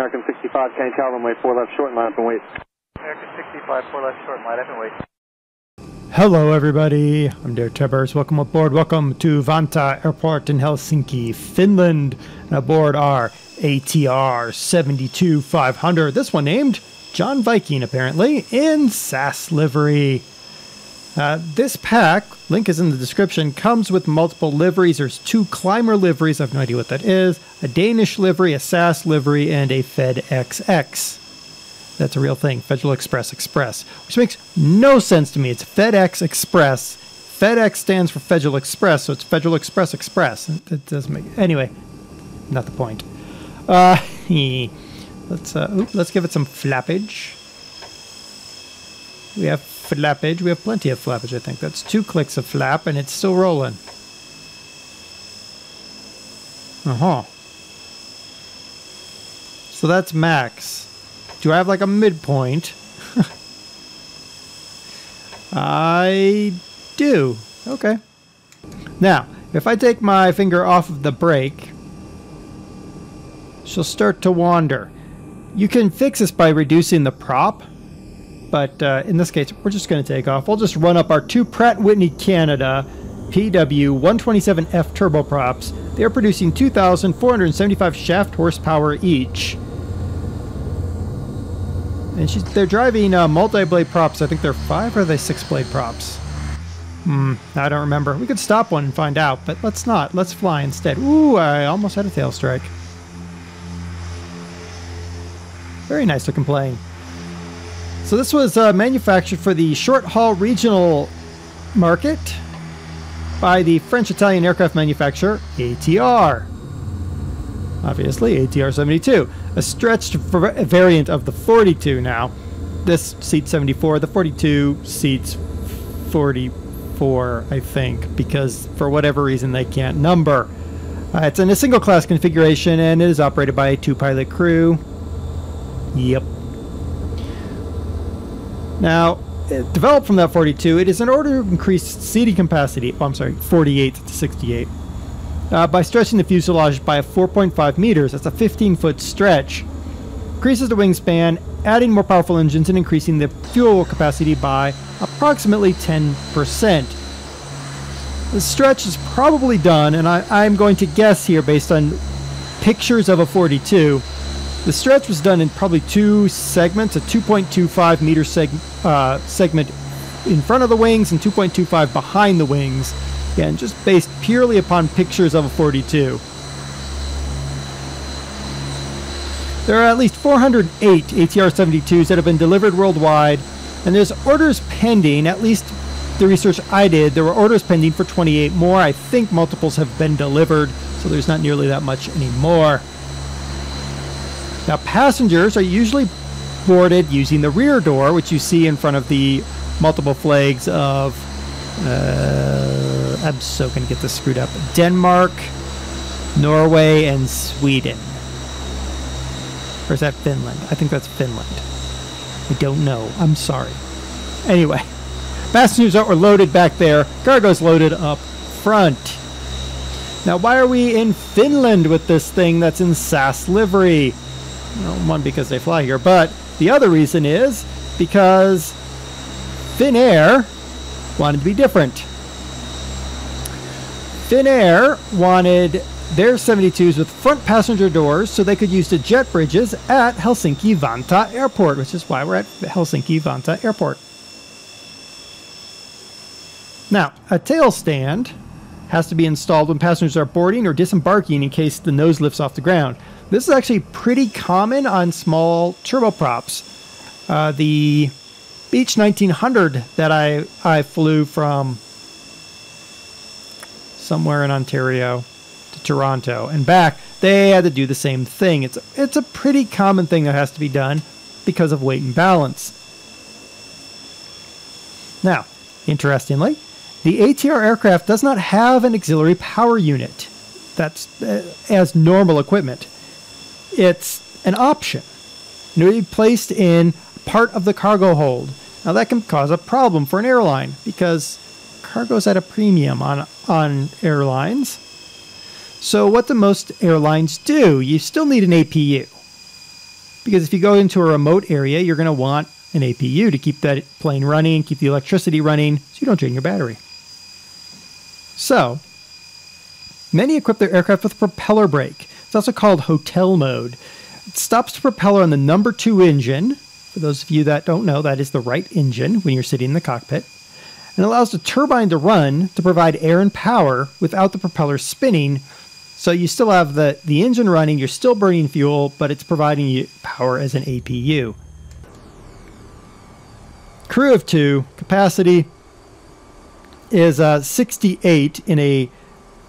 American 65, can you tell runway 4 left short and line up and wait? American 65, 4 left short, line up and wait. Hello everybody, I'm DerTebbers. Welcome aboard. Welcome to Vantaa Airport in Helsinki, Finland. And aboard our ATR-72 500. This one named John Viking, apparently, in SAS livery. This pack, link is in the description, comes with multiple liveries. There's 2 climber liveries, I have no idea what that is, a Danish livery, a SAS livery, and a FedXX. That's a real thing, Federal Express Express, which makes no sense to me. It's FedEx Express. FedEx stands for Federal Express, so it's Federal Express Express. It doesn't make... Anyway, not the point. Let's give it some flappage. We have flappage. We have plenty of flappage, I think. That's 2 clicks of flap, and it's still rolling. So that's max. Do I have like a midpoint? I do. Okay. Now, if I take my finger off of the brake, she'll start to wander. You can fix this by reducing the prop, but in this case, we're just going to take off. We'll just run up our 2 Pratt & Whitney Canada PW127F turboprops. They are producing 2,475 shaft horsepower each. And they're driving multi-blade props. I think they're 5 or are they 6-blade props? I don't remember. We could stop one and find out, but let's not. Let's fly instead. Ooh, I almost had a tail strike. Very nice looking plane. So this was manufactured for the short-haul regional market by the French-Italian aircraft manufacturer ATR. Obviously, ATR-72. A stretched variant of the 42 now. This seats 74. The 42 seats 44, I think, because for whatever reason they can't number. It's in a single-class configuration, and it is operated by a 2-pilot crew. Yep. Now, developed from that 42, it is in order to increase seating capacity, 48 to 68, by stretching the fuselage by 4.5 meters. That's a 15-foot stretch. Increases the wingspan, adding more powerful engines and increasing the fuel capacity by approximately 10%. The stretch is probably done, and I'm going to guess here based on pictures of a 42. The stretch was done in probably 2 segments, a 2.25 meter segment in front of the wings and 2.25 behind the wings. Again, just based purely upon pictures of a 42. There are at least 408 ATR-72s that have been delivered worldwide, and there's orders pending, at least the research I did, there were orders pending for 28 more. I think multiples have been delivered, so there's not nearly that much anymore. Now, passengers are usually boarded using the rear door, which you see in front of the multiple flags of, I'm so going to get this screwed up, Denmark, Norway, and Sweden. Or is that Finland? I think that's Finland. I don't know. I'm sorry. Anyway, passengers are loaded back there. Cargo's loaded up front. Now, why are we in Finland with this thing that's in SAS livery? Well, one, because they fly here, but the other reason is because Finnair wanted to be different. Finnair wanted their 72s with front passenger doors so they could use the jet bridges at Helsinki Vantaa Airport, which is why we're at Helsinki Vantaa Airport. Now, a tail stand has to be installed when passengers are boarding or disembarking in case the nose lifts off the ground. This is actually pretty common on small turboprops. The Beech 1900 that I flew from somewhere in Ontario to Toronto and back, they had to do the same thing. It's a pretty common thing that has to be done because of weight and balance. Now, interestingly, the ATR aircraft does not have an auxiliary power unit. That's as normal equipment. It's an option. And it will be placed in part of the cargo hold. Now that can cause a problem for an airline because cargo's at a premium on airlines. So what do most airlines do? You still need an APU. because if you go into a remote area, you're going to want an APU to keep that plane running, keep the electricity running, so you don't drain your battery. So, many equip their aircraft with a propeller brake. It's also called hotel mode. It stops the propeller on the number 2 engine. For those of you that don't know, that is the right engine when you're sitting in the cockpit. And allows the turbine to run to provide air and power without the propeller spinning. So you still have the engine running, you're still burning fuel, but it's providing you power as an APU. Crew of 2, capacity is 68 in a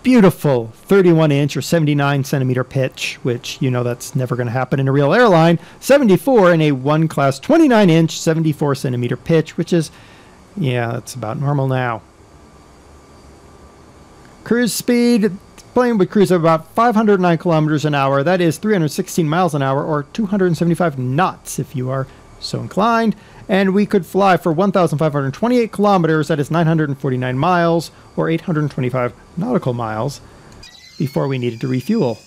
beautiful 31-inch or 79-centimeter pitch, which, you know, that's never going to happen in a real airline. 74 in a 1-class 29-inch 74-centimeter pitch, which is, yeah, that's about normal now. Cruise speed, plane would cruise at about 509 kilometers an hour. That is 316 miles an hour, or 275 knots if you are so inclined. And we could fly for 1,528 kilometers, that is 949 miles, or 825 nautical miles, before we needed to refuel.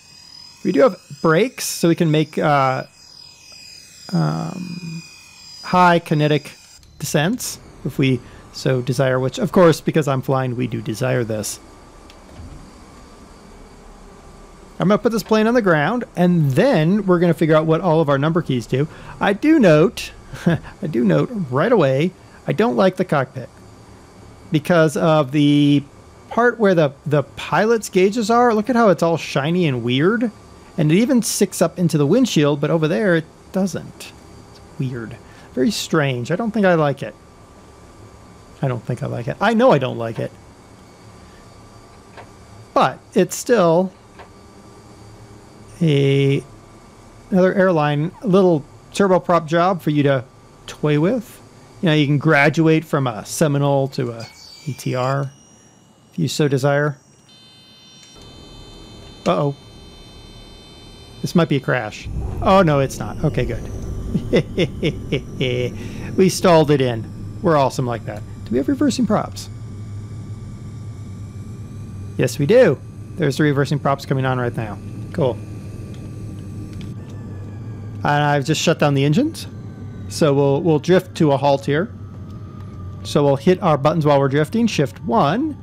We do have brakes, so we can make high kinetic descents, if we so desire, which, of course, because I'm flying, we do desire this. I'm going to put this plane on the ground, and then we're going to figure out what all of our number keys do. I do note right away, I don't like the cockpit because of the part where the pilot's gauges are. Look at how it's all shiny and weird, and it even sticks up into the windshield, but over there it doesn't. It's weird. Very strange. I don't think I like it. I don't think I like it. I know I don't like it. But it's still another airline little turboprop job for you to toy with. You know, you can graduate from a Seminole to a ATR if you so desire. Uh-oh. This might be a crash. Oh, no, it's not. Okay, good. We stalled it in. We're awesome like that. Do we have reversing props? Yes, we do. There's the reversing props coming on right now. Cool. And I've just shut down the engines. So we'll drift to a halt here. So we'll hit our buttons while we're drifting. Shift 1.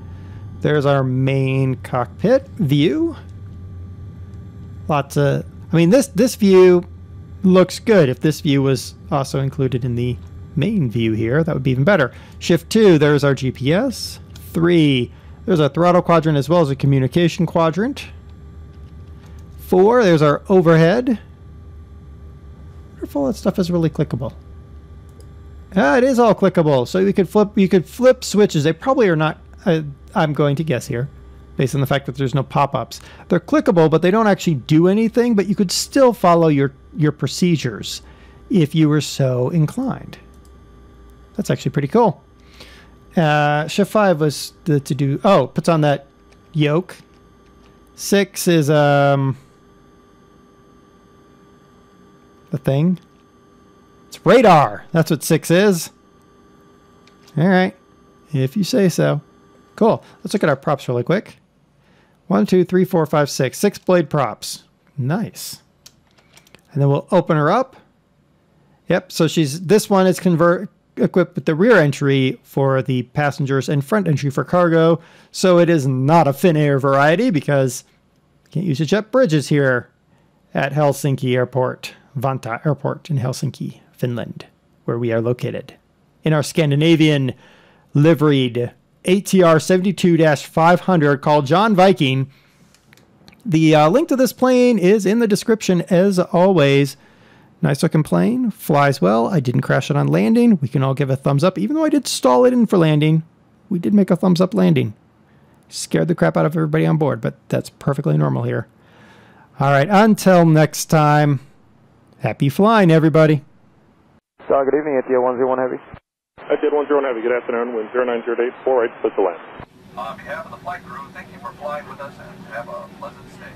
There's our main cockpit view. Lots of... I mean, this view looks good. If this view was also included in the main view here, that would be even better. Shift 2, there's our GPS. 3, there's our throttle quadrant as well as a communication quadrant. 4, there's our overhead. If all that stuff is really clickable. Ah, it is all clickable. So you could flip switches. They probably are not, I'm going to guess here, based on the fact that there's no pop-ups. They're clickable, but they don't actually do anything, but you could still follow your procedures if you were so inclined. That's actually pretty cool. Shift 5 was to do, oh, puts on that yoke. 6 is, the thing. It's radar. That's what 6 is. All right. If you say so. Cool. Let's look at our props really quick. 1, 2, 3, 4, 5, 6. 6 blade props. Nice. And then we'll open her up. Yep. So this one is equipped with the rear entry for the passengers and front entry for cargo. So it is not a Finnair variety because you can't use the jet bridges here at Helsinki Airport. Vantaa Airport in Helsinki, Finland, where we are located. In our Scandinavian liveried ATR-72-500 called John Viking. The link to this plane is in the description as always. Nice looking plane, flies well. I didn't crash it on landing. We can all give a thumbs up, even though I did stall it in for landing. We did make a thumbs up landing. Scared the crap out of everybody on board, but that's perfectly normal here. All right, until next time. Happy flying, everybody. Good evening, ATR-101 Heavy. ATR-101 Heavy, good afternoon. Wind 0908, 48, clear to land. On behalf of the flight crew, thank you for flying with us and have a pleasant stay.